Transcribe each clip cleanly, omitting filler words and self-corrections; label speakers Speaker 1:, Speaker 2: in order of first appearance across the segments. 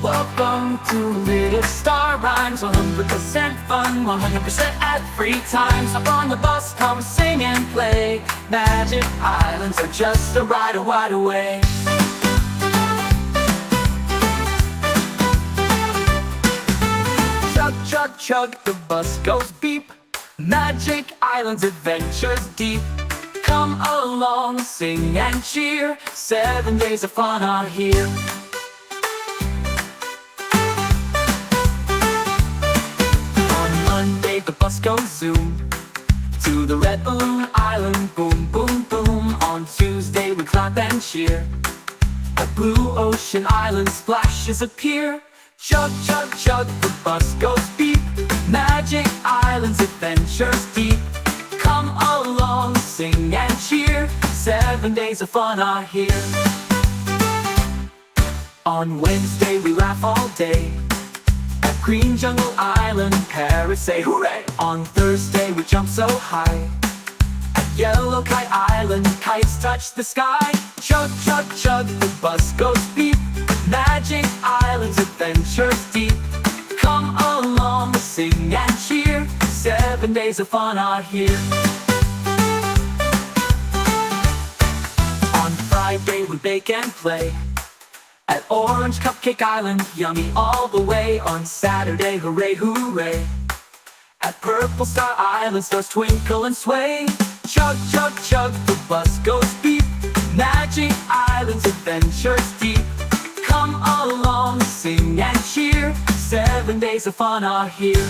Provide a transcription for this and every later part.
Speaker 1: Welcome to Little Star Rhymes, 100% fun, 100% at free times. Up on the bus, come sing and play. Magic Islands are just a ride away. Chug, chug, chug, the bus goes beep. Magic Islands adventures deep. Come along, sing and cheer. 7 days of fun are here. The bus goes zoom to the Red Balloon Island, boom, boom, boom. On Tuesday we clap and cheer. At Blue Ocean Island splashes appear. Chug, chug, chug, the bus goes beep. Magic Island's adventures deep. Come along, sing and cheer. 7 days of fun are here. On Wednesday we laugh all day. Green Jungle Island, Paris, say hooray! On Thursday we jump so high. At Yellow Kite Island, kites touch the sky. Chug, chug, chug, the bus goes beep. Magic Island's adventures deep. Come along, sing and cheer. 7 days of fun are here. On Friday we bake and play. At Orange Cupcake Island, yummy all the way. On Saturday, hooray, hooray. At Purple Star Island, stars twinkle and sway. Chug, chug, chug, the bus goes beep. Magic Island's adventures deep. Come along, sing and cheer. 7 days of fun are here.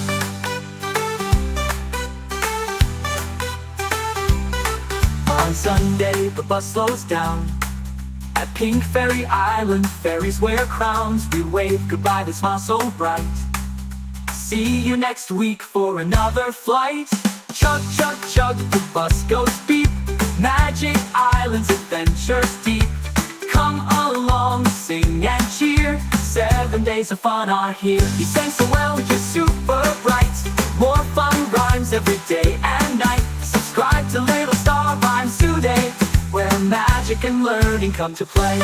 Speaker 1: On Sunday, the bus slows down. At Pink Fairy Island, fairies wear crowns. We wave goodbye, they smile so bright. See you next week for another flight. Chug, chug, chug, the bus goes beep. Magic Island's adventures deep. Come along, sing and cheer. 7 days of fun are here. You sang so well, you're super bright. More fun rhymes every day and night. Subscribe to Little Star Rhymes today, where magic and learning come to play.